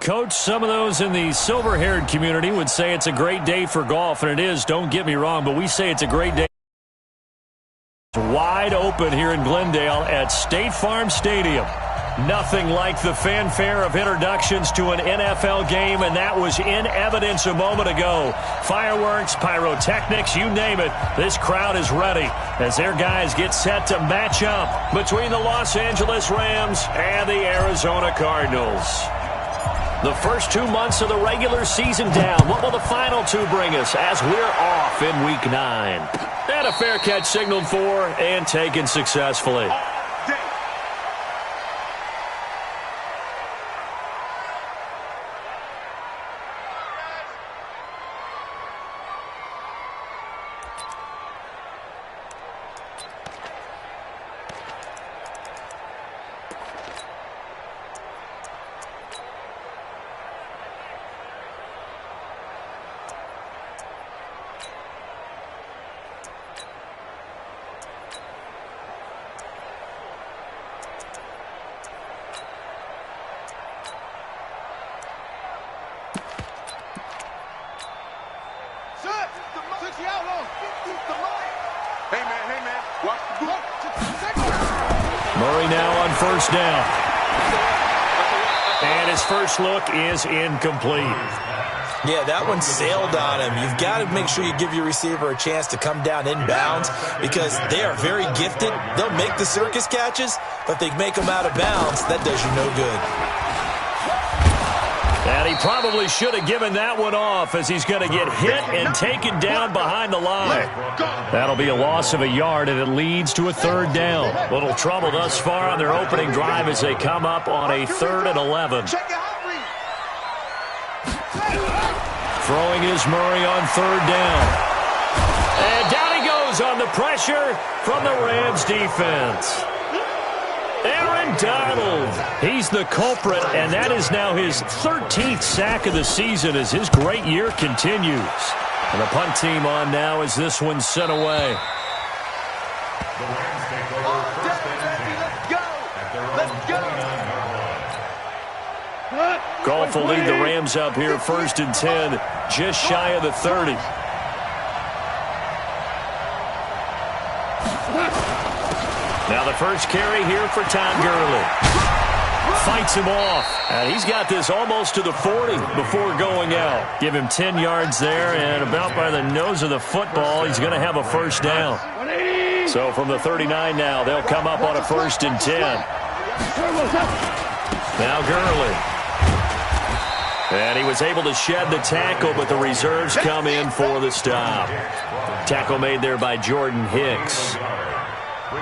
Coach, some of those in the silver-haired community would say it's a great day for golf, and it is, don't get me wrong, but we say it's a great day. It's wide open here in Glendale at State Farm Stadium. Nothing like the fanfare of introductions to an NFL game, and that was in evidence a moment ago. Fireworks, pyrotechnics, you name it. This crowd is ready as their guys get set to match up between the Los Angeles Rams and the Arizona Cardinals. The first 2 months of the regular season down. What will the final two bring us as we're off in Week 9? And a fair catch signaled for and taken successfully. Murray now on first down. And his first look is incomplete. Yeah, that one sailed on him. You've got to make sure you give your receiver a chance to come down inbounds because they are very gifted. They'll make the circus catches, but they make them out of bounds. That does you no good. And he probably should have given that one off as he's going to get hit and taken down behind the line. That'll be a loss of a yard, and it leads to a third down. Little trouble thus far on their opening drive as they come up on a 3rd and 11. Throwing is Murray on 3rd down. And down he goes on the pressure from the Rams defense. Aaron Donald, he's the culprit, and that is now his 13th sack of the season as his great year continues. And the punt team on now as this one's sent away. Goff will lead the Rams up here 1st and 10, just shy of the 30. Now the first carry here for Todd Gurley. Fights him off. And he's got this almost to the 40 before going out. Give him 10 yards there, and about by the nose of the football, he's going to have a first down. So from the 39 now, they'll come up on a 1st and 10. Now Gurley. And he was able to shed the tackle, but the reserves come in for the stop. Tackle made there by Jordan Hicks.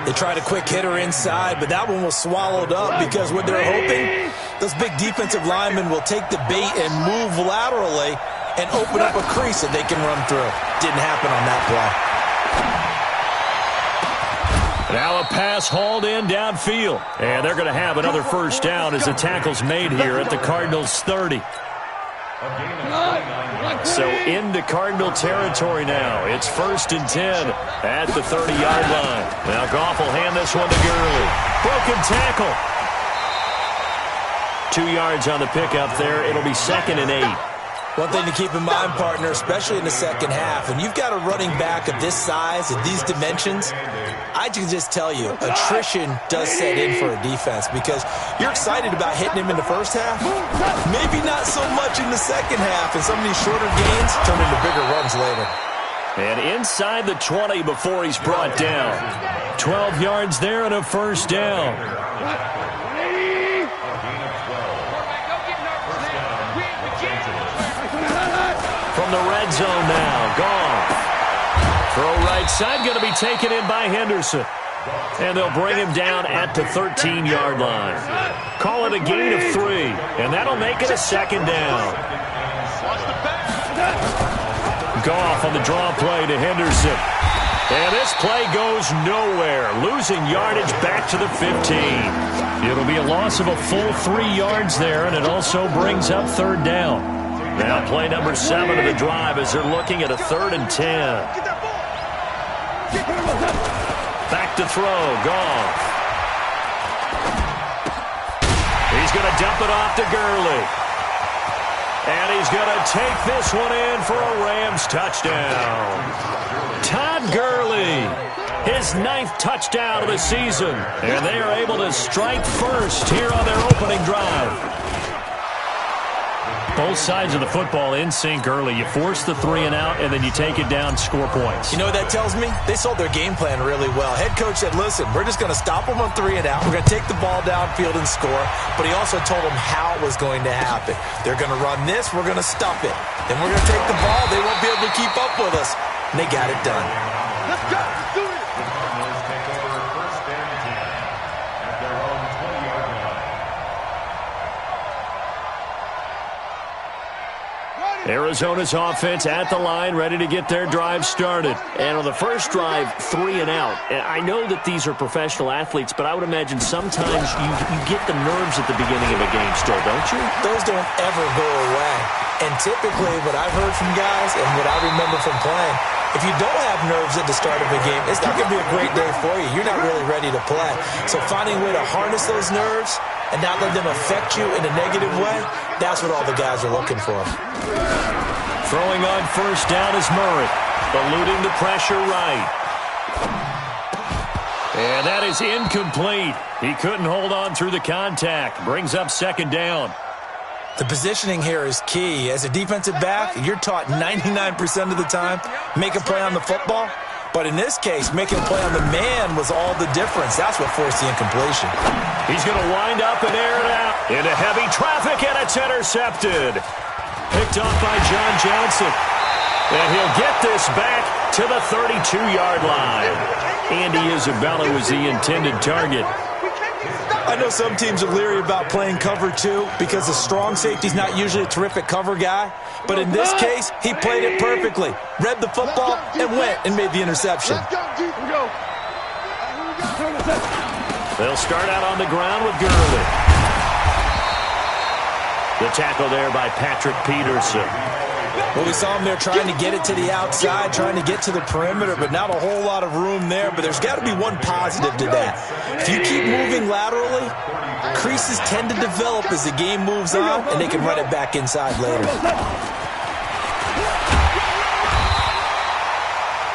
They tried a quick hitter inside, but that one was swallowed up because what they're hoping, those big defensive linemen will take the bait and move laterally and open up a crease that they can run through. Didn't happen on that play. Now a pass hauled in downfield. And they're going to have another first down as the tackle's made here at the Cardinals' 30. So into Cardinal territory now. It's 1st and 10 at the 30-yard line. Now Goff will hand this one to Gurley. Broken tackle. 2 yards on the pickup there. It'll be 2nd and 8. One thing to keep in mind, partner, especially in the second half, when you've got a running back of this size, of these dimensions, I can just tell you, attrition does set in for a defense because you're excited about hitting him in the first half. Maybe not so much in the second half, and some of these shorter gains turn into bigger runs later. And inside the 20 before he's brought down. 12 yards there and a first down. From the red zone now, Goff. Throw right side, going to be taken in by Henderson. And they'll bring him down at the 13-yard line. Call it a gain of 3, and that'll make it a 2nd down. Goff on the draw play to Henderson. And this play goes nowhere, losing yardage back to the 15. It'll be a loss of a full 3 yards there, and it also brings up 3rd down. Now play number 7 of the drive as they're looking at a 3rd and 10. Back to throw, Goff. He's going to dump it off to Gurley. And he's going to take this one in for a Rams touchdown. Todd Gurley, his 9th touchdown of the season. And they are able to strike first here on their opening drive. Both sides of the football in sync early. You force the 3 and out, and then you take it down, score points. You know what that tells me? They sold their game plan really well. Head coach said, listen, we're just going to stop them on 3 and out. We're going to take the ball downfield and score. But he also told them how it was going to happen. They're going to run this. We're going to stop it. Then we're going to take the ball. They won't be able to keep up with us. And they got it done. Let's go. Let's do it. Arizona's offense at the line, ready to get their drive started. And on the first drive, 3 and out. And I know that these are professional athletes, but I would imagine sometimes you get the nerves at the beginning of a game still, don't you? Those don't ever go away. And typically, what I've heard from guys and what I remember from playing, if you don't have nerves at the start of a game, it's not going to be a great day for you. You're not really ready to play. So finding a way to harness those nerves and not let them affect you in a negative way, that's what all the guys are looking for. Throwing on first down is Murray, eluding the pressure right. And that is incomplete. He couldn't hold on through the contact. Brings up second down. The positioning here is key. As a defensive back, you're taught 99% of the time, make a play on the football. But in this case, making a play on the man was all the difference. That's what forced the incompletion. He's going to wind up and air it out into heavy traffic, and it's intercepted. Picked off by John Johnson. And he'll get this back to the 32-yard line. Andy Isabella was the intended target. I know some teams are leery about playing cover 2 because the strong safety's not usually a terrific cover guy. But in this case, he played it perfectly. Read the football and went and made the interception. They'll start out on the ground with Gurley. The tackle there by Patrick Peterson. Well, we saw him there trying to get it to the outside, trying to get to the perimeter, but not a whole lot of room there. But there's got to be one positive to that. If you keep moving laterally, creases tend to develop as the game moves on, and they can run it back inside later.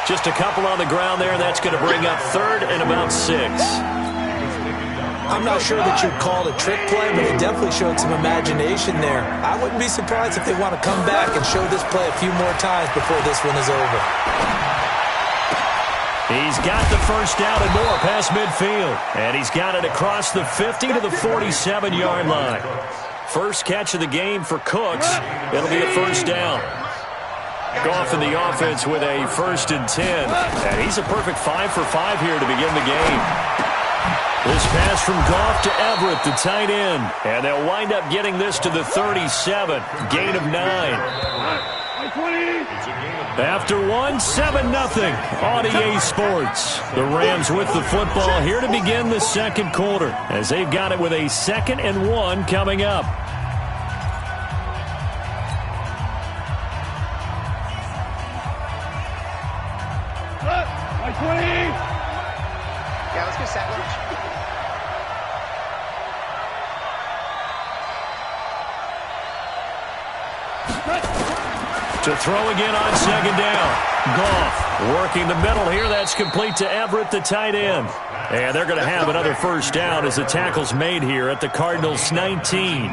Just a couple on the ground there. That's going to bring up third and about 6. I'm not sure that you'd call it a trick play, but it definitely showed some imagination there. I wouldn't be surprised if they want to come back and show this play a few more times before this one is over. He's got the first down and more past midfield. And he's got it across the 50 to the 47-yard line. First catch of the game for Cooks. It'll be a first down. Goff in the offense with a 1st and 10. And he's a perfect 5 for 5 here to begin the game. This pass from Goff to Everett, the tight end. And they'll wind up getting this to the 37. Gain of 9. After 1, 7-0 on EA Sports. The Rams with the football here to begin the second quarter as they've got it with a 2nd and 1 coming up. Yeah, let's go sandwich. To throw again on second down. Goff working the middle here. That's complete to Everett, the tight end. And they're going to have another first down as the tackle's made here at the Cardinals' 19.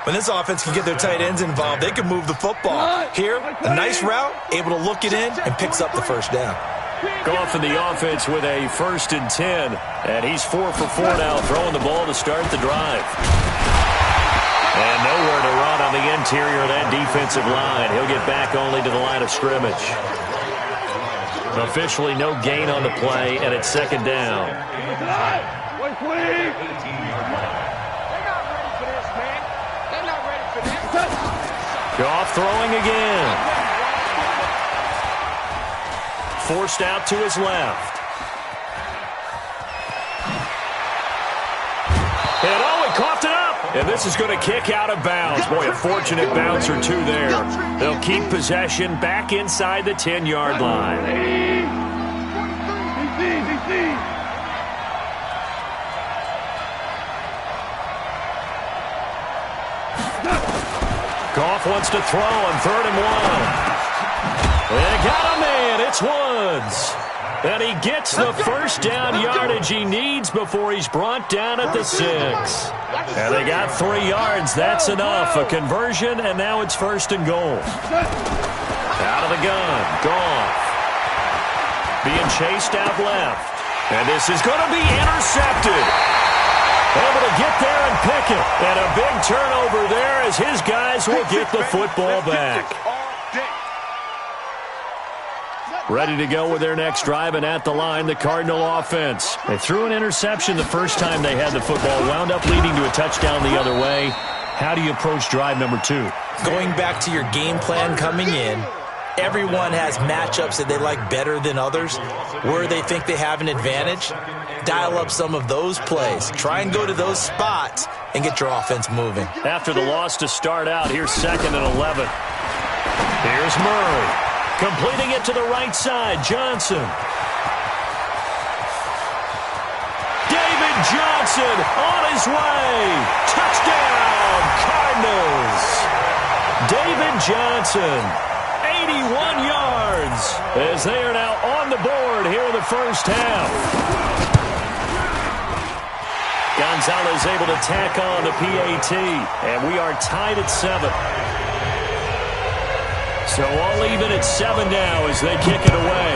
When this offense can get their tight ends involved, they can move the football. Here, a nice route, able to look it in, and picks up the first down. Goff in the offense with a 1st and 10. And he's 4 for 4 now, throwing the ball to start the drive. And nowhere to run on the interior of that defensive line. He'll get back only to the line of scrimmage. Officially no gain on the play, and it's second down. Goff throwing again. Forced out to his left. And oh, he coughed it up. And this is going to kick out of bounds. Boy, a fortunate bounce or two there. They'll keep possession back inside the 10-yard line. Goff wants to throw on 3rd and 1. They got a man. It's Woods. And he gets the first down yardage he needs before he's brought down at the 6. And they got 3 yards. That's enough. A conversion, and now it's 1st and goal. Out of the gun. Goff. Being chased out left. And this is going to be intercepted. Able to get there and pick it. And a big turnover there as his guys will get the football back. Ready to go with their next drive, and at the line, the Cardinal offense. They threw an interception the first time they had the football, wound up leading to a touchdown the other way. How do you approach drive number 2? Going back to your game plan coming in, everyone has matchups that they like better than others, where they think they have an advantage. Dial up some of those plays. Try and go to those spots and get your offense moving. After the loss to start out, here's 2nd and 11. Here's Murray. Completing it to the right side, Johnson. David Johnson on his way. Touchdown, Cardinals. David Johnson, 81 yards, as they are now on the board here in the first half. Gonzalez able to tack on the PAT, and we are tied at 7. So all even at 7 now as they kick it away.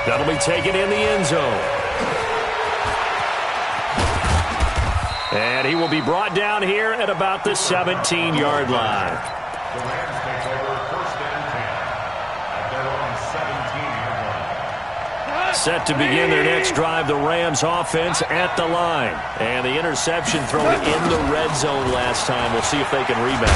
That'll be taken in the end zone. And he will be brought down here at about the 17-yard line. Set to begin their next drive, the Rams offense at the line. And the interception thrown in the red zone last time. We'll see if they can rebound.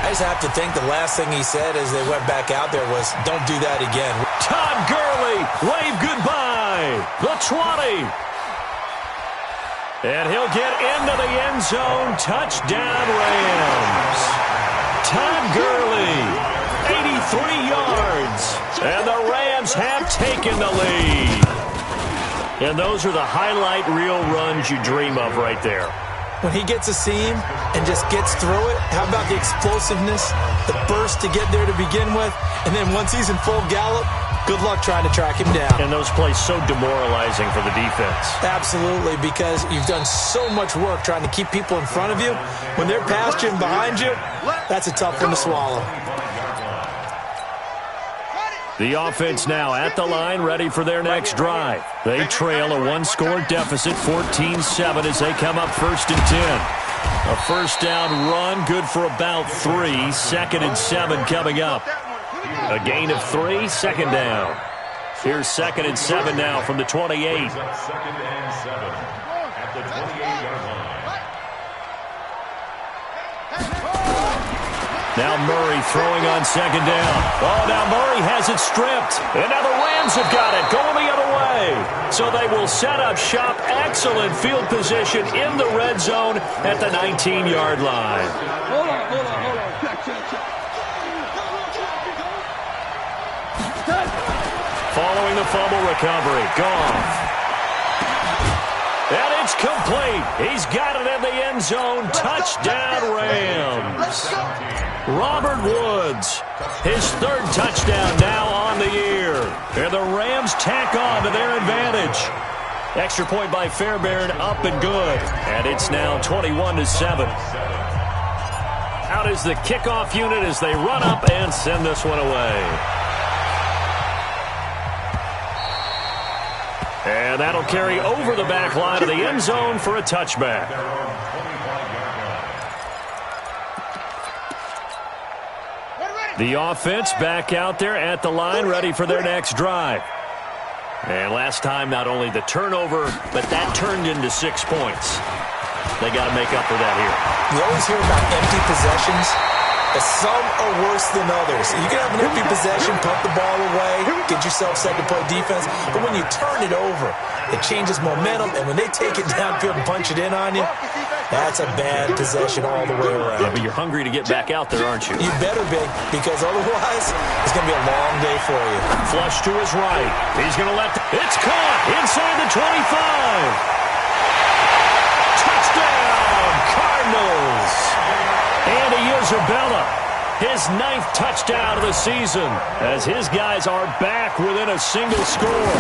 I just have to think the last thing he said as they went back out there was, don't do that again. Todd Gurley, wave goodbye. The 20. And he'll get into the end zone. Touchdown, Rams. Todd Gurley, 83 yards. And the Rams have taken the lead. And those are the highlight reel runs you dream of right there. When he gets a seam and just gets through it, how about the explosiveness, the burst to get there to begin with, and then once he's in full gallop, good luck trying to track him down. And those plays so demoralizing for the defense. Absolutely, because you've done so much work trying to keep people in front of you. When they're past you and behind you, that's a tough one to swallow. The offense now at the line, ready for their next drive. They trail a one-score deficit, 14-7, as they come up 1st and 10. A first down run, good for about 3. 2nd and 7 coming up. A gain of 3, 2nd down. Here's 2nd and 7 now from the 28. Now Murray throwing on 2nd down. Oh, now Murray has it stripped. And now the Rams have got it, going the other way. So they will set up shop. Excellent field position in the red zone at the 19-yard line. Hold on. Following the fumble recovery, Goff. And it's complete. He's got it in the end zone. Touchdown, Rams. Robert Woods, his 3rd touchdown now on the year. And the Rams tack on to their advantage. Extra point by Fairbairn, up and good. And it's now 21-7. Out is the kickoff unit as they run up and send this one away. And that'll carry over the back line of the end zone for a touchback. The offense back out there at the line, ready for their next drive. And last time, not only the turnover, but that turned into 6 points. They got to make up for that here. You always hear about empty possessions. Some are worse than others. You can have an empty possession, pump the ball away, get yourself set to play defense. But when you turn it over, it changes momentum. And when they take it downfield and punch it in on you, that's a bad possession all the way around. Yeah, but you're hungry to get back out there, aren't you? You better be, because otherwise it's going to be a long day for you. Flush to his right. He's going to let it's caught inside the 25. Touchdown, And to Isabella, his 9th touchdown of the season, as his guys are back within a single score.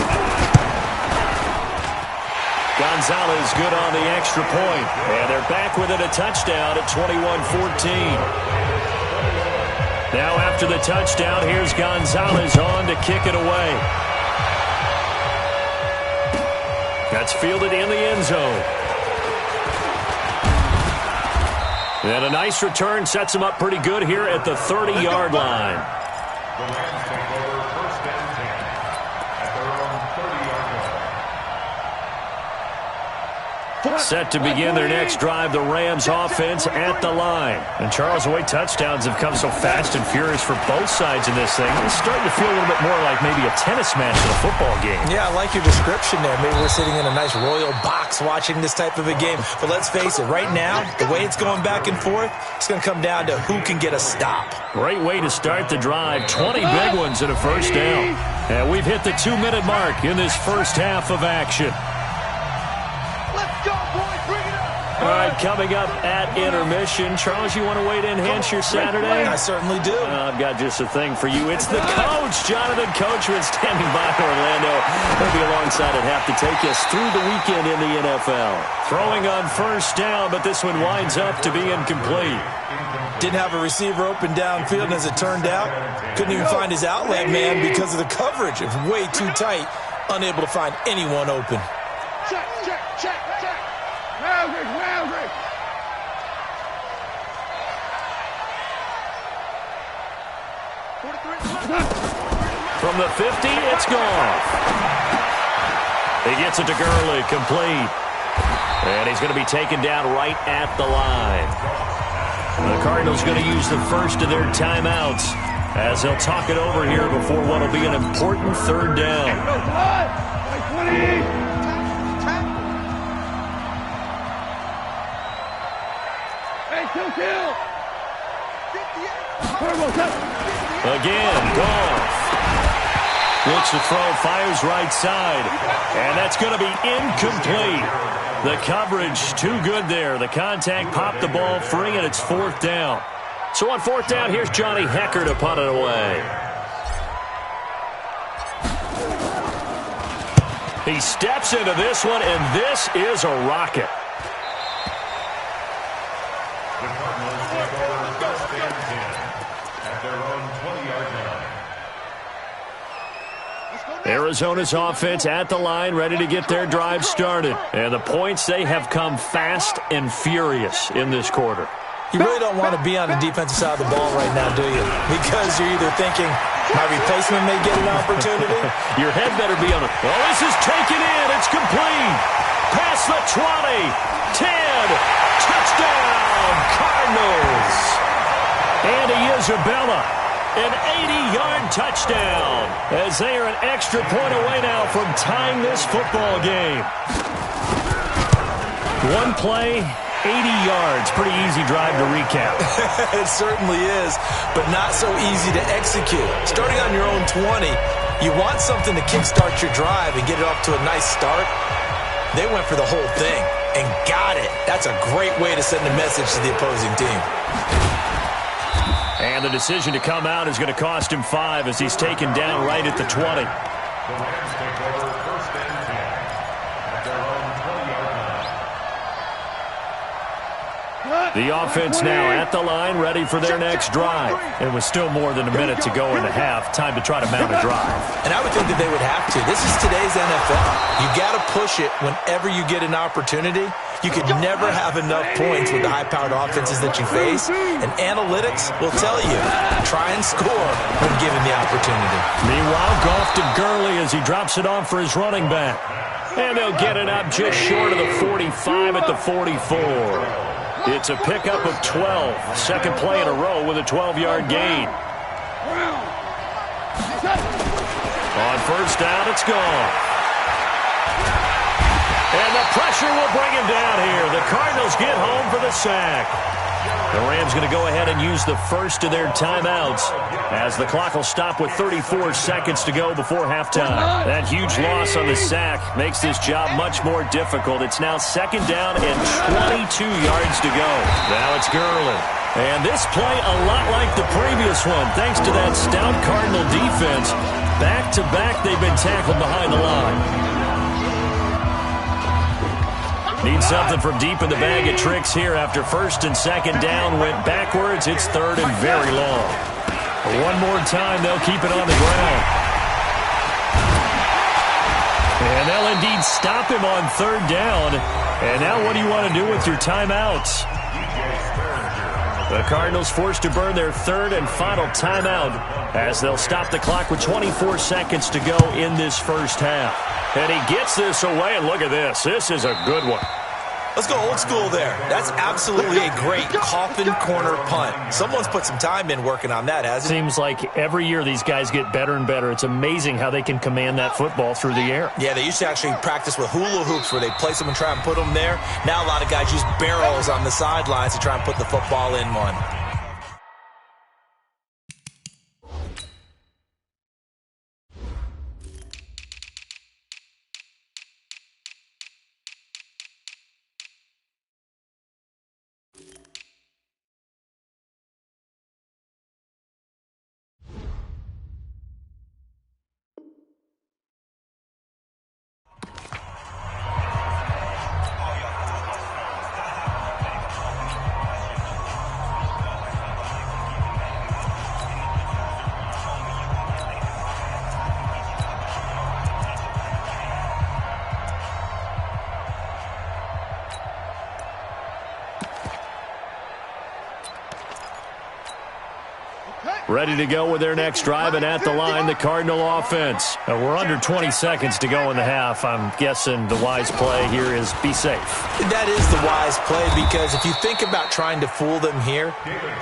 Gonzalez good on the extra point, and they're back within a touchdown at 21-14. Now after the touchdown, here's Gonzalez on to kick it away. That's fielded in the end zone. And a nice return sets him up pretty good here at the 30-yard line. The Rams take over first and 10 at their own 30-yard line. Set to begin their next drive, the Rams offense at the line. And Charles, the way touchdowns have come so fast and furious for both sides in this thing, it's starting to feel a little bit more like maybe a tennis match than a football game. Yeah, I like your description there. Maybe we're sitting in a nice royal box watching this type of a game. But let's face it, right now, the way it's going back and forth, it's going to come down to who can get a stop. Great way to start the drive. 20 big ones and a first down. And we've hit the 2-minute mark in this first half of action. All right, coming up at intermission. Charles, you want to wait to enhance your Saturday? I certainly do. I've got just a thing for you. It's the coach, Jonathan Coachman, standing by Orlando. He'll be alongside at half to take us through the weekend in the NFL. Throwing on first down, but this one winds up to be incomplete. Didn't have a receiver open downfield, and as it turned out, couldn't even find his outlet man because of the coverage. It was way too tight, unable to find anyone open. Check. Rounded. From the 50, it's gone. He gets it to Gurley, complete. And he's going to be taken down right at the line. The Cardinals going to use the first of their timeouts as they'll talk it over here before what will be an important third down. Again, Goff. Looks to throw, fires right side. And that's going to be incomplete. The coverage too good there. The contact popped the ball free, and it's fourth down. So on fourth down, here's Johnny Hecker to punt it away. He steps into this one, and this is a rocket. The Cardinals take over first and 10 at their own 20-yard line. Arizona's offense at the line, ready to get their drive started. And the points, they have come fast and furious in this quarter. You really don't want to be on the defensive side of the ball right now, do you? Because you're either thinking, my replacement may get an opportunity. Your head better be on it. Oh, this is taken in. It's complete. Past the 20. 10. Touchdown, Cardinals. Andy Isabella, an 80-yard touchdown, as they are an extra point away now from tying this football game. One play, 80 yards. Pretty easy drive to recap. It certainly is, but not so easy to execute. Starting on your own 20, you want something to kickstart your drive and get it off to a nice start. They went for the whole thing and got it. That's a great way to send a message to the opposing team. And the decision to come out is going to cost him 5 as he's taken down right at the 20. The Rams take over first and 10 at their own 20-yard line. The offense now at the line, ready for their next drive. It was still more than a minute to go in the half. Time to try to mount a drive. And I would think that they would have to. This is today's NFL. You got to push it whenever you get an opportunity. You could never have enough points with the high-powered offenses that you face. And analytics will tell you, try and score when given the opportunity. Meanwhile, Goff to Gurley as he drops it off for his running back. And they'll get it up just short of the 45 at the 44. It's a pickup of 12. Second play in a row with a 12-yard gain. On first down, it's gone. And the pressure will bring him down here. The Cardinals get home for the sack. The Rams going to go ahead and use the first of their timeouts as the clock will stop with 34 seconds to go before halftime. That huge loss on the sack makes this job much more difficult. It's now second down and 22 yards to go. Now it's Gurley. And this play a lot like the previous one, thanks to that stout Cardinal defense. Back-to-back, they've been tackled behind the line. Need something from deep in the bag of tricks here after first and second down went backwards. It's third and very long. One more time, they'll keep it on the ground. And they'll indeed stop him on third down. And now what do you want to do with your timeouts? The Cardinals forced to burn their third and final timeout as they'll stop the clock with 24 seconds to go in this first half. And he gets this away, and look at this. This is a good one. Let's go old school there. That's absolutely a great coffin corner punt. Someone's put some time in working on that, hasn't it? Seems like every year these guys get better and better. It's amazing how they can command that football through the air. Yeah, they used to actually practice with hula hoops where they place them and try and put them there. Now a lot of guys use barrels on the sidelines to try and put the football in one. Ready to go with their next drive, and at the line, the Cardinal offense. We're under 20 seconds to go in the half. I'm guessing the wise play here is be safe. That is the wise play, because if you think about trying to fool them here,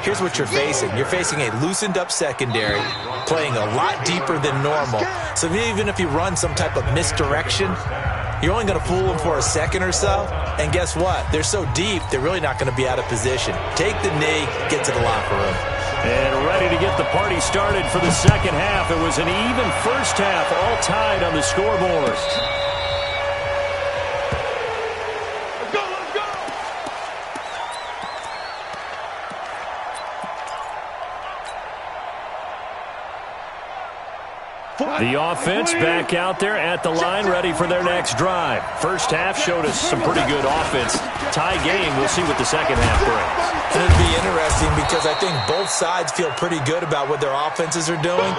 here's what you're facing. You're facing a loosened up secondary, playing a lot deeper than normal. So even if you run some type of misdirection, you're only going to fool them for a second or so. And guess what? They're so deep, they're really not going to be out of position. Take the knee, get to the locker room. And ready to get the party started for the second half. It was an even first half, all tied on the scoreboard. Let's go, let's go! The offense back out there at the line, ready for their next drive. First half showed us some pretty good offense. Tie game, we'll see what the second half brings. And it'll be interesting because I think both sides feel pretty good about what their offenses are doing.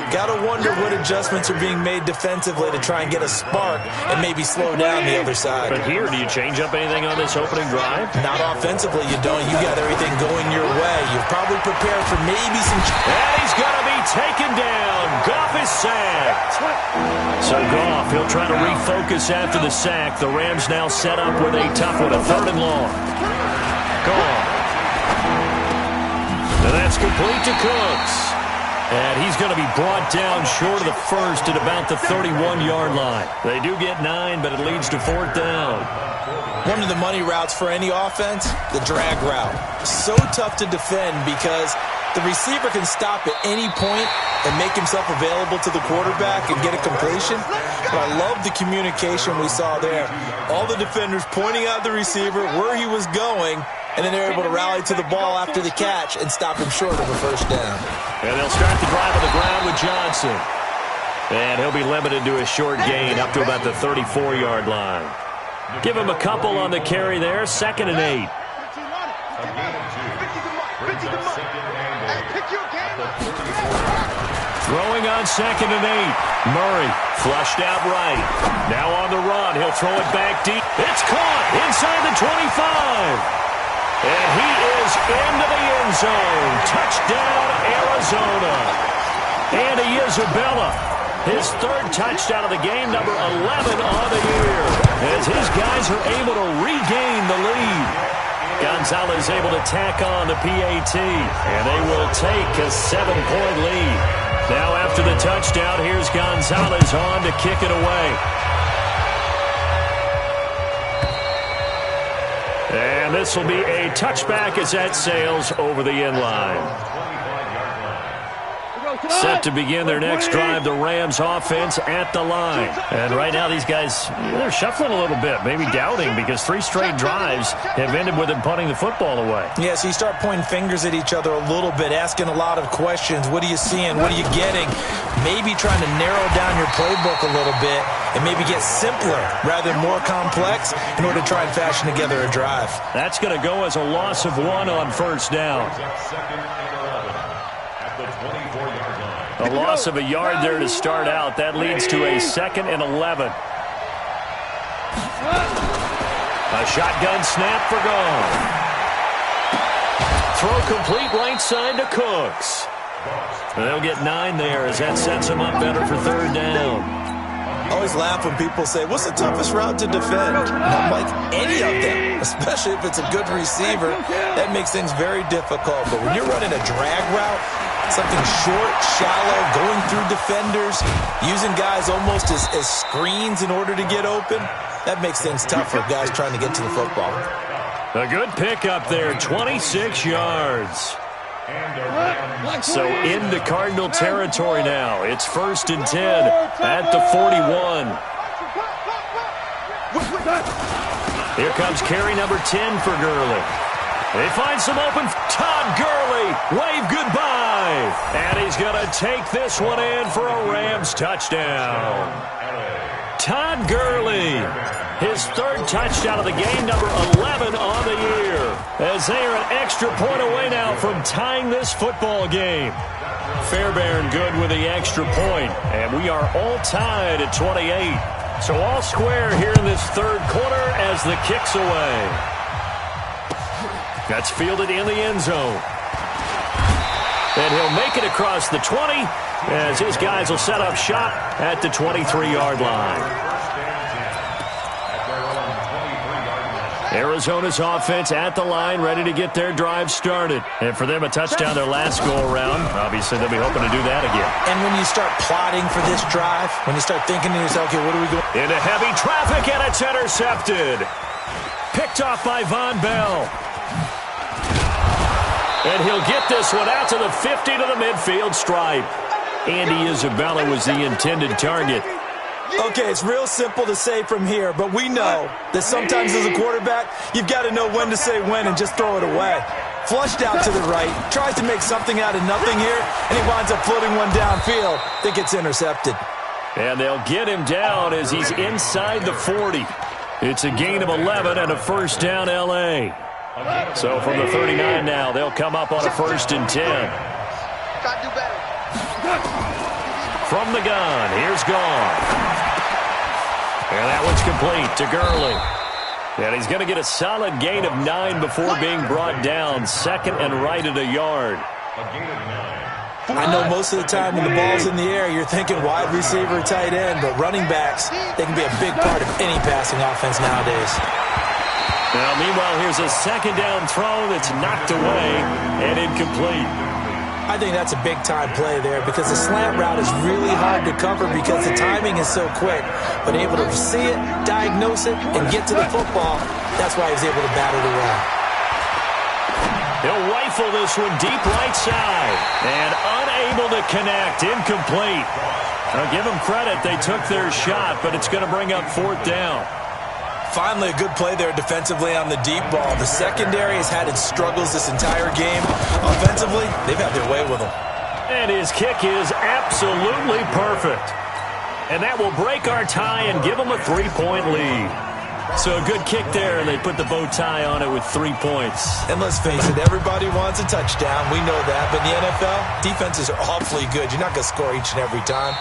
Got to wonder what adjustments are being made defensively to try and get a spark and maybe slow down the other side. But here, do you change up anything on this opening drive? Not offensively, you don't. You got everything going your way. You've probably prepared for maybe some... And he's going to be taken down. Goff is sacked. So Goff, he'll try to refocus after the sack. The Rams now set up with a tough one, a third and long. Goff. And that's complete to Cooks. And he's going to be brought down short of the first at about the 31-yard line. They do get 9, but it leads to fourth down. One of the money routes for any offense, the drag route. So tough to defend because the receiver can stop at any point and make himself available to the quarterback and get a completion. But I love the communication we saw there. All the defenders pointing out the receiver, where he was going, and then they're able to rally to the ball after the catch and stop him short of a first down. And they'll start the drive on the ground with Johnson. And he'll be limited to a short gain up to about the 34-yard line. Give him a couple on the carry there, 2nd and 8. Throwing on 2nd and 8. Murray flushed out right. Now on the run. He'll throw it back deep. It's caught inside the 25. And he is into the end zone. Touchdown, Arizona. Andy Isabella, his third touchdown of the game, number 11 on the year, as his guys are able to regain the lead. Gonzalez able to tack on the PAT, and they will take a 7-point lead. Now after the touchdown, here's Gonzalez on to kick it away. And this will be a touchback as that sails over the end line. Set to begin their next drive, the Rams offense at the line. And right now these guys, they're shuffling a little bit, maybe doubting, because 3 straight drives have ended with them punting the football away. Yeah, so you start pointing fingers at each other a little bit, asking a lot of questions. What are you seeing? What are you getting? Maybe trying to narrow down your playbook a little bit and maybe get simpler rather than more complex in order to try and fashion together a drive. That's going to go as a loss of 1 on first down. A loss of a yard there to start out. That leads to a 2nd and 11. A shotgun snap for gone. Throw complete right side to Cooks. They'll get 9 there as that sets them up better for 3rd down. I always laugh when people say, what's the toughest route to defend? And I'm like, any of them, especially if it's a good receiver. That makes things very difficult. But when you're running a drag route, something short, shallow, going through defenders, using guys almost as screens in order to get open, that makes things tough for guys trying to get to the football. A good pickup there, 26 yards. So into Cardinal territory now. It's 1st and 10 at the 41. Here comes carry number 10 for Gurley. They find some open. Todd Gurley, wave goodbye. And he's going to take this one in for a Rams touchdown. Todd Gurley, his 3rd touchdown of the game, number 11 on the year. As they are an extra point away now from tying this football game. Fairbairn good with the extra point, and we are all tied at 28. So all square here in this 3rd quarter as the kick's away. That's fielded in the end zone. And he'll make it across the 20 as his guys will set up shop at the 23-yard line. Arizona's offense at the line, ready to get their drive started. And for them, a touchdown their last go-around. Obviously, they'll be hoping to do that again. And when you start plotting for this drive, when you start thinking to yourself, okay, what are we going? Into heavy traffic, and it's intercepted. Picked off by Von Bell. And he'll get this one out to the 50 to the midfield stripe. Andy Isabella was the intended target. Okay, it's real simple to say from here, but we know that sometimes as a quarterback, you've got to know when to say when and just throw it away. Flushed out to the right, tries to make something out of nothing here, and he winds up floating one downfield that gets intercepted. And they'll get him down as he's inside the 40. It's a gain of 11 and a 1st down L.A. So from the 39 now, they'll come up on a 1st and 10. Gotta do better. From the gun, here's Gone. And that one's complete to Gurley. And he's going to get a solid gain of 9 before being brought down. 2nd and right at a yard. I know most of the time when the ball's in the air, you're thinking wide receiver, tight end, but running backs, they can be a big part of any passing offense nowadays. Now, meanwhile, here's a 2nd down throw that's knocked away and incomplete. I think that's a big-time play there because the slant route is really hard to cover because the timing is so quick. But able to see it, diagnose it, and get to the football, that's why he was able to bat it away. He'll rifle this one deep right side. And unable to connect, incomplete. Now, give them credit, they took their shot, but it's going to bring up 4th down. Finally, a good play there defensively on the deep ball. The secondary has had its struggles this entire game. Offensively, they've had their way with him. And his kick is absolutely perfect. And that will break our tie and give them a 3-point lead. So a good kick there, and they put the bow tie on it with 3 points. And let's face it, everybody wants a touchdown. We know that. But in the NFL, defenses are awfully good. You're not going to score each and every time.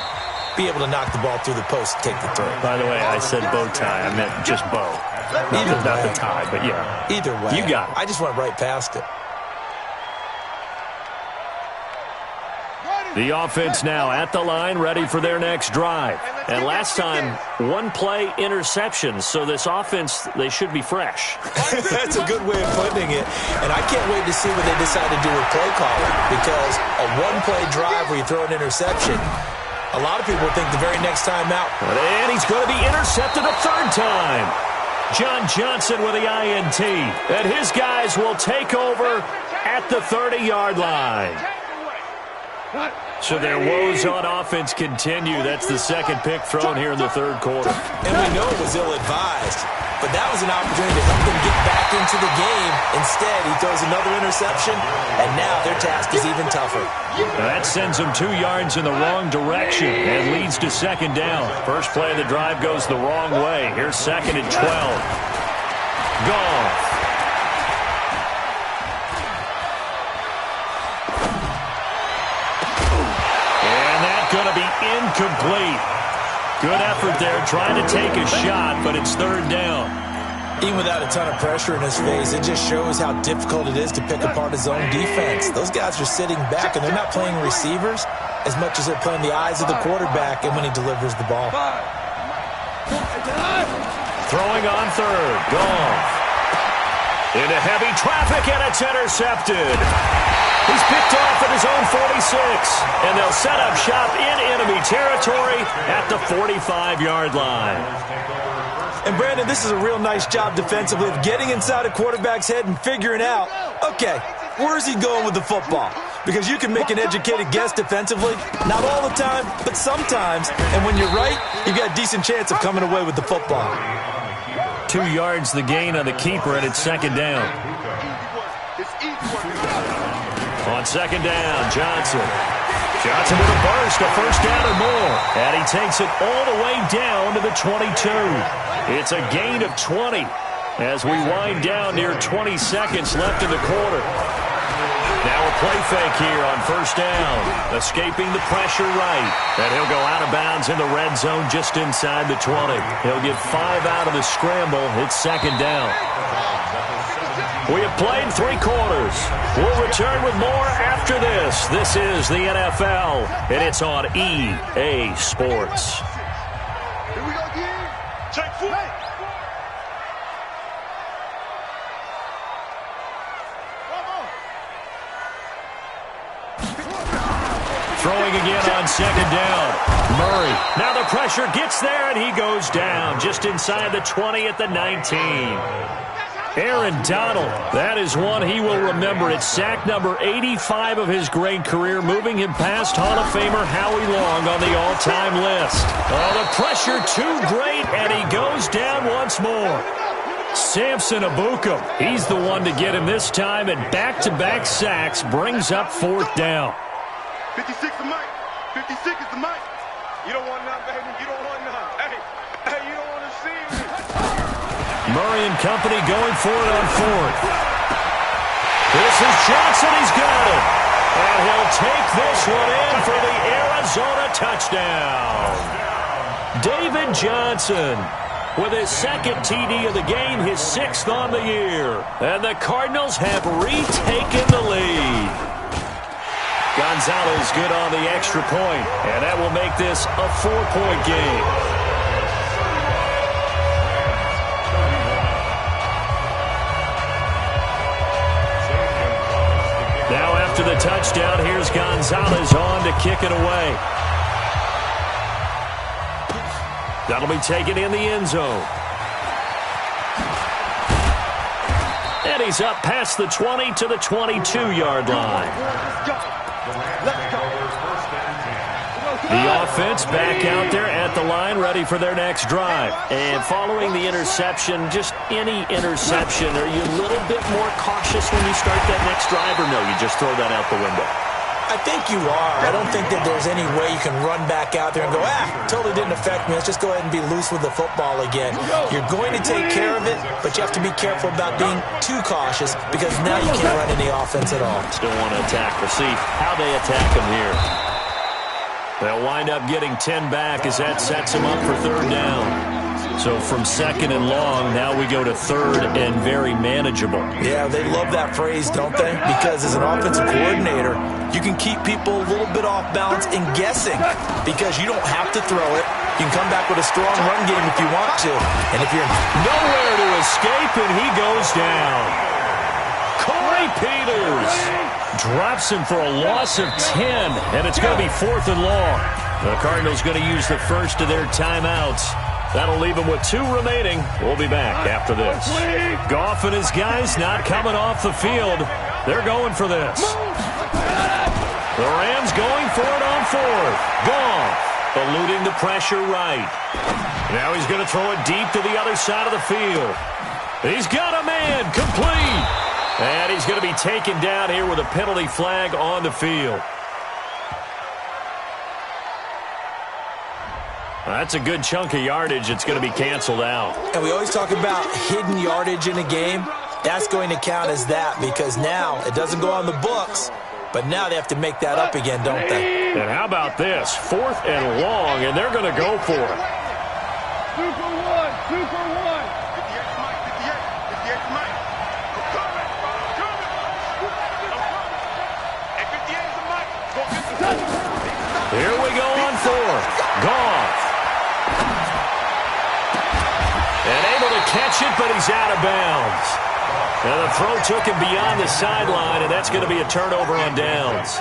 Be able to knock the ball through the post and take the throw. By the way, I said bow tie. I meant just bow. Not the tie, but yeah. Either way. You got it. I just went right past it. The offense now at the line, ready for their next drive. And last time, 1-play interception. So this offense, they should be fresh. That's a good way of putting it. And I can't wait to see what they decide to do with play calling. Because a 1-play drive where you throw an interception, a lot of people think the very next time out. And he's going to be intercepted a 3rd time. John Johnson with the INT. And his guys will take over at the 30-yard line. So their woes on offense continue. That's the second pick thrown here in the third quarter. And we know it was ill-advised, but that was an opportunity to help them get back into the game. Instead, he throws another interception, and now their task is even tougher. That sends them 2 yards in the wrong direction and leads to second down. First play of the drive goes the wrong way. Here's second and 12. Goff. Going to be incomplete. Good effort there trying to take a shot, but it's third down. Even without a ton of pressure in his face, it just shows how difficult it is to pick apart his own defense. Those guys are sitting back, and they're not playing receivers as much as they're playing the eyes of the quarterback and when he delivers the ball. Throwing on third. Goff. Into heavy traffic, and it's intercepted. He's picked off at his own 46, and they'll set up shop in enemy territory at the 45-yard line. And, Brandon, this is a real nice job defensively of getting inside a quarterback's head and figuring out, okay, where's he going with the football? Because you can make an educated guess defensively, not all the time, but sometimes. And when you're right, you've got a decent chance of coming away with the football. 2 yards the gain on the keeper, and it's second down. On second down, Johnson. Johnson with a burst, a first down or more. And he takes it all the way down to the 22. It's a gain of 20 as we wind down near 20 seconds left in the quarter. Now a play fake here on first down. Escaping the pressure right. And he'll go out of bounds in the red zone just inside the 20. He'll get 5 out of the scramble. It's second down. We have played 3 quarters. We'll return with more after this. This is the NFL, and it's on EA Sports. Here we go again. Check foot. Throwing again on second down. Murray. Now the pressure gets there, and he goes down just inside the 20 at the 19. Aaron Donald, that is one he will remember. It's sack number 85 of his great career, moving him past Hall of Famer Howie Long on the all-time list. Oh, the pressure too great, and he goes down once more. Samson Abukum, he's the one to get him this time, and back-to-back sacks brings up fourth down. 56 is the mic. 56 is the mic. You don't want none, baby. You don't want none. Hey, you don't want to see me. Murray and company going for it on fourth. This is Johnson. He's got it. And he'll take this one in for the Arizona touchdown. David Johnson with his second TD of the game, his 6th on the year. And the Cardinals have retaken the lead. Gonzalez good on the extra point, and that will make this a 4-point game. Now after the touchdown, here's Gonzalez on to kick it away. That'll be taken in the end zone. And he's up past the 20 to the 22-yard line. The offense back out there at the line, ready for their next drive. And following the interception, just any interception, are you a little bit more cautious when you start that next drive, or no, you just throw that out the window? I think you are. I don't think that there's any way you can run back out there and go, totally didn't affect me. Let's just go ahead and be loose with the football again. You're going to take care of it, but you have to be careful about being too cautious because now you can't run any offense at all. Still want to attack. We'll see how they attack him here. They'll wind up getting 10 back as that sets him up for third down. So from second and long, now we go to third and very manageable. Yeah, they love that phrase, don't they? Because as an offensive coordinator, you can keep people a little bit off balance and guessing because you don't have to throw it. You can come back with a strong run game if you want to. And if you're nowhere to escape, and he goes down. Corey Peters drops him for a loss of 10, and it's going to be fourth and long. The Cardinals going to use the first of their timeouts. That'll leave them with 2 remaining. We'll be back after this. Goff and his guys not coming off the field. They're going for this. The Rams going for it on fourth. Goff eluding the pressure right. Now he's going to throw it deep to the other side of the field. He's got a man, complete. And he's going to be taken down here with a penalty flag on the field. That's a good chunk of yardage. It's going to be canceled out. And we always talk about hidden yardage in a game. That's going to count as that because now it doesn't go on the books, but now they have to make that up again, don't they? And how about this? 4th and long, and they're going to go for it. 2 for 1, 2 for 1. 58 Mike, 58 Mike. I'm coming. And 58 is a Mike. Here we go on 4th. Goff. And able to catch it, but he's out of bounds. And the throw took him beyond the sideline, and that's going to be a turnover on downs.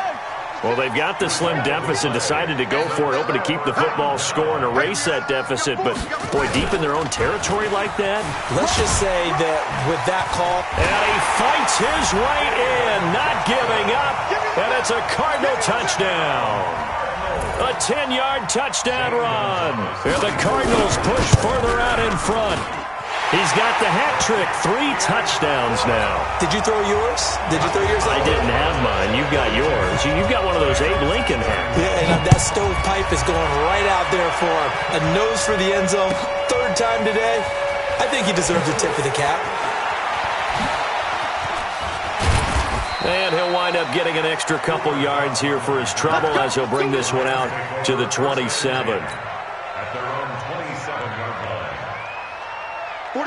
Well, they've got the slim deficit, decided to go for it, hoping to keep the football score and erase that deficit. But, boy, deep in their own territory like that. Let's just say that with that call. And he fights his way in, not giving up. And it's a Cardinal touchdown. A 10-yard touchdown run. And the Cardinals push further out in front. He's got the hat trick, 3 touchdowns now. Did you throw yours? Did you throw yours? I didn't have mine. You've got yours. You've got one of those Abe Lincoln hats. Yeah, and that stovepipe is going right out there for a nose for the end zone. 3rd time today. I think he deserves a tip of the cap. And he'll wind up getting an extra couple yards here for his trouble as he'll bring this one out to the 27. At their own 27-yard line.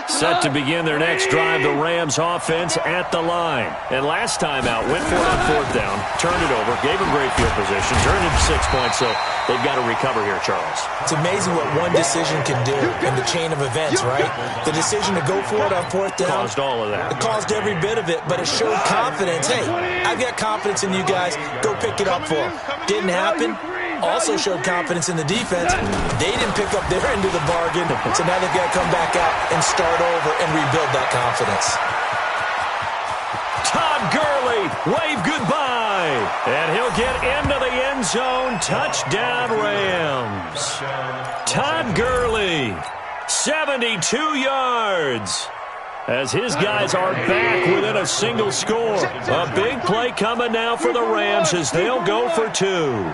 Set to begin their next drive, the Rams offense at the line. And last time out, went for it on 4th down, turned it over, gave them great field position, turned it to 6 points, so they've got to recover here, Charles. It's amazing what one decision can do in the chain of events, right? The decision to go for it on 4th down. Caused all of that. It caused every bit of it, but it showed confidence. Hey, I've got confidence in you guys. Go pick it up for them. Didn't happen. Also showed confidence in the defense. They didn't pick up their end of the bargain, so now they've got to come back out and start over and rebuild that confidence. Todd Gurley, wave goodbye. And he'll get into the end zone. Touchdown, Rams. Todd Gurley, 72 yards. As his guys are back within a single score. A big play coming now for the Rams as they'll go for 2.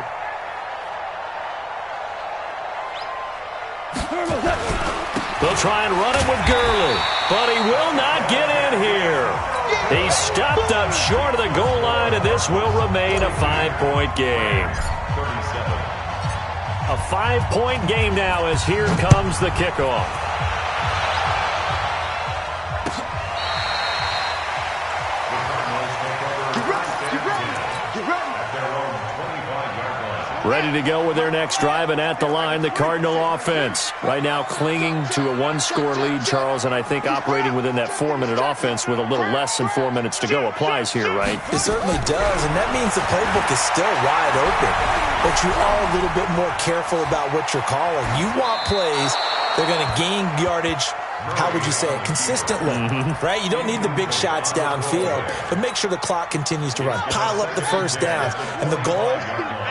They'll try and run it with Gurley, but he will not get in here. He's stopped up short of the goal line, and this will remain a 5-point game. A 5-point game now as here comes the kickoff. Ready to go with their next drive, and at the line, the Cardinal offense. Right now clinging to a 1-score lead, Charles, and I think operating within that 4-minute offense with a little less than 4 minutes to go applies here, right? It certainly does, and that means the playbook is still wide open. But you are a little bit more careful about what you're calling. You want plays, they're going to gain yardage, how would you say it, consistently, right? You don't need the big shots downfield, but make sure the clock continues to run. Pile up the first downs, and the goal,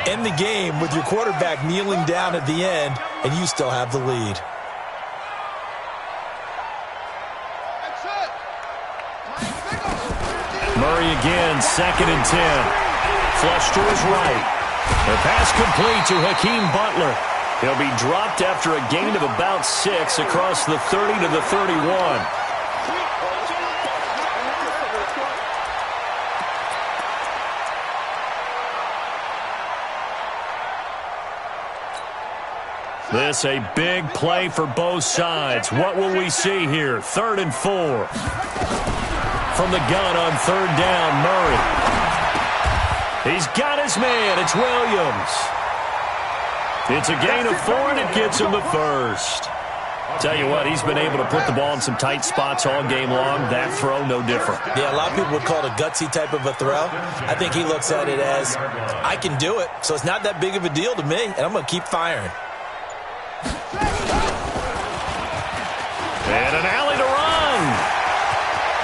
end the game with your quarterback kneeling down at the end, and you still have the lead. Murray again, 2nd and 10. Flush to his right. The pass complete to Hakeem Butler. He'll be dropped after a gain of about 6 across the 30 to the 31. This a big play for both sides. What will we see here? 3rd and 4. From the gun on 3rd down, Murray. He's got his man. It's Williams. It's a gain of 4, and it gets him the first. Tell you what, he's been able to put the ball in some tight spots all game long. That throw, no different. Yeah, a lot of people would call it a gutsy type of a throw. I think he looks at it as, I can do it, so it's not that big of a deal to me, and I'm going to keep firing. And an alley to run.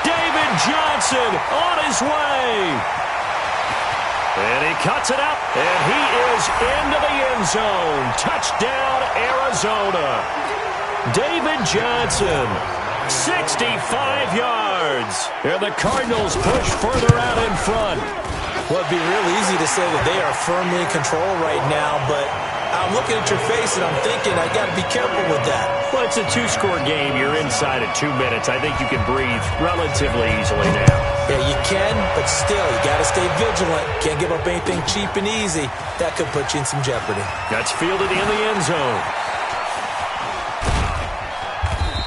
David Johnson on his way. And he cuts it up, and he is into the end zone. Touchdown, Arizona. David Johnson, 65 yards. And the Cardinals push further out in front. Well, it'd be real easy to say that they are firmly in control right now, but I'm looking at your face and I'm thinking I got to be careful with that. Well, it's a two-score game. You're inside at 2 minutes. I think you can breathe relatively easily now. Yeah, you can, but still, you got to stay vigilant. Can't give up anything cheap and easy. That could put you in some jeopardy. That's fielded in the end zone.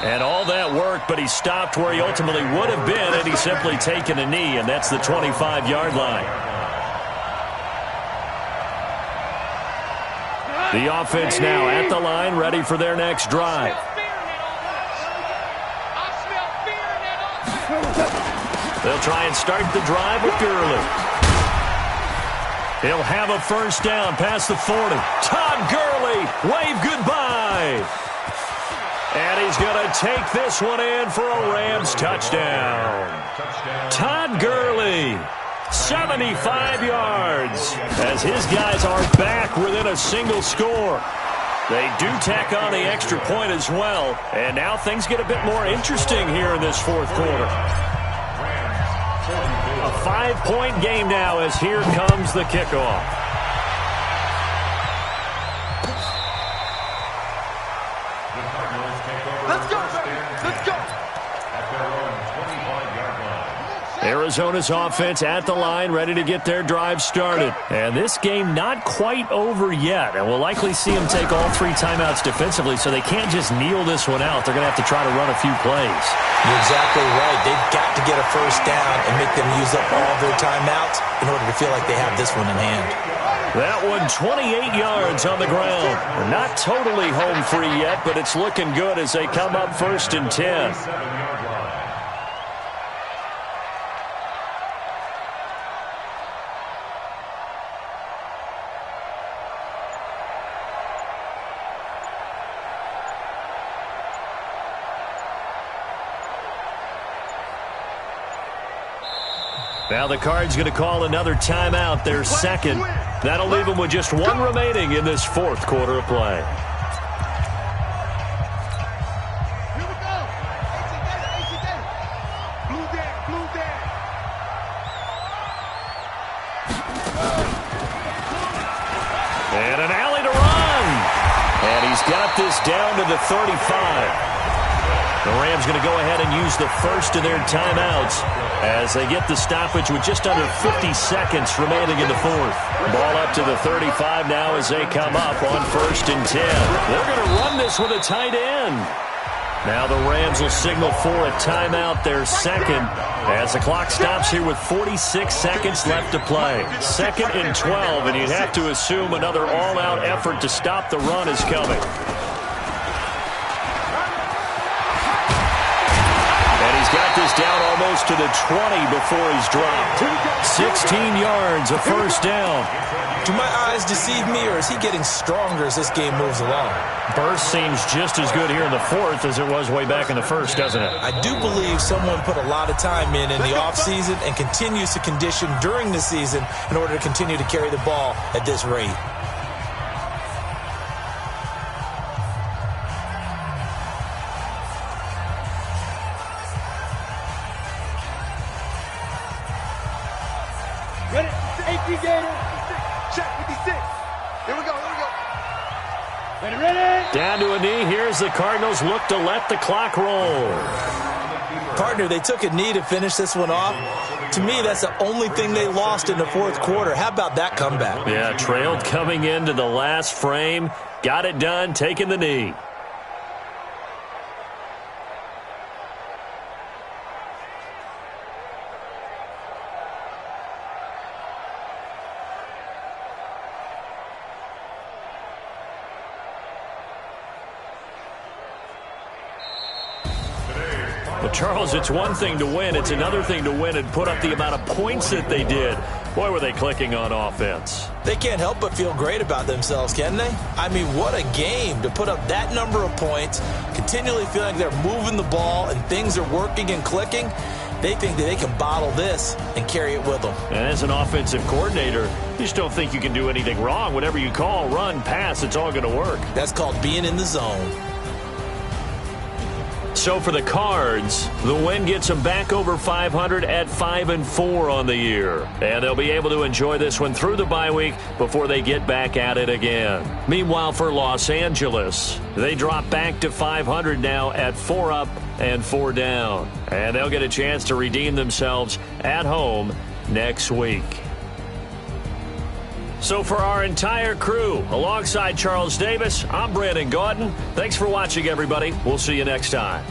And all that work, but he stopped where he ultimately would have been had he simply taken a knee, and that's the 25-yard line. The offense now at the line, ready for their next drive. They'll try and start the drive with Gurley. He'll have a first down past the 40. Todd Gurley, wave goodbye. And he's going to take this one in for a Rams touchdown. Todd Gurley, 75 yards, as his guys are back within a single score. They do tack on the extra point as well, and now things get a bit more interesting here in this fourth quarter. A 5-point game now as here comes the kickoff. Arizona's offense at the line, ready to get their drive started. And this game not quite over yet. And we'll likely see them take all 3 timeouts defensively, so they can't just kneel this one out. They're going to have to try to run a few plays. You're exactly right. They've got to get a first down and make them use up all their timeouts in order to feel like they have this one in hand. That one 28 yards on the ground. They're not totally home free yet, but it's looking good as they come up 1st and 10. Now the Cards going to call another timeout, their second. That'll leave them with just 1 remaining in this fourth quarter of play. Here we go. Blue deck. And an alley to run. And he's got this down to the 35. The Rams going to go ahead and use the first of their timeouts as they get the stoppage with just under 50 seconds remaining in the fourth. Ball up to the 35 now as they come up on 1st and 10. They're going to run this with a tight end. Now the Rams will signal for a timeout, their second, as the clock stops here with 46 seconds left to play. 2nd and 12, and you'd have to assume another all-out effort to stop the run is coming. Got this down almost to the 20 before he's dropped. 16 yards, a first down. Do my eyes deceive me, or is he getting stronger as this game moves along? Burst seems just as good here in the fourth as it was way back in the first, doesn't it? I do believe someone put a lot of time in the offseason and continues to condition during the season in order to continue to carry the ball at this rate. Ready? 18 Gator. Check 56. Here we go. Ready? Down to a knee. Here's the Cardinals look to let the clock roll. Partner, they took a knee to finish this one off. To me, that's the only thing they lost in the fourth quarter. How about that comeback? Yeah, trailed coming into the last frame. Got it done, taking the knee. Well, Charles, it's one thing to win. It's another thing to win and put up the amount of points that they did. Boy, were they clicking on offense. They can't help but feel great about themselves, can they? I mean, what a game to put up that number of points, continually feeling like they're moving the ball and things are working and clicking. They think that they can bottle this and carry it with them. And as an offensive coordinator, you just don't think you can do anything wrong. Whatever you call, run, pass, it's all going to work. That's called being in the zone. So for the Cards, the win gets them back over 500 at 5-4 on the year. And they'll be able to enjoy this one through the bye week before they get back at it again. Meanwhile, for Los Angeles, they drop back to 500 now at 4 up and 4 down. And they'll get a chance to redeem themselves at home next week. So for our entire crew, alongside Charles Davis, I'm Brandon Gaudin. Thanks for watching, everybody. We'll see you next time.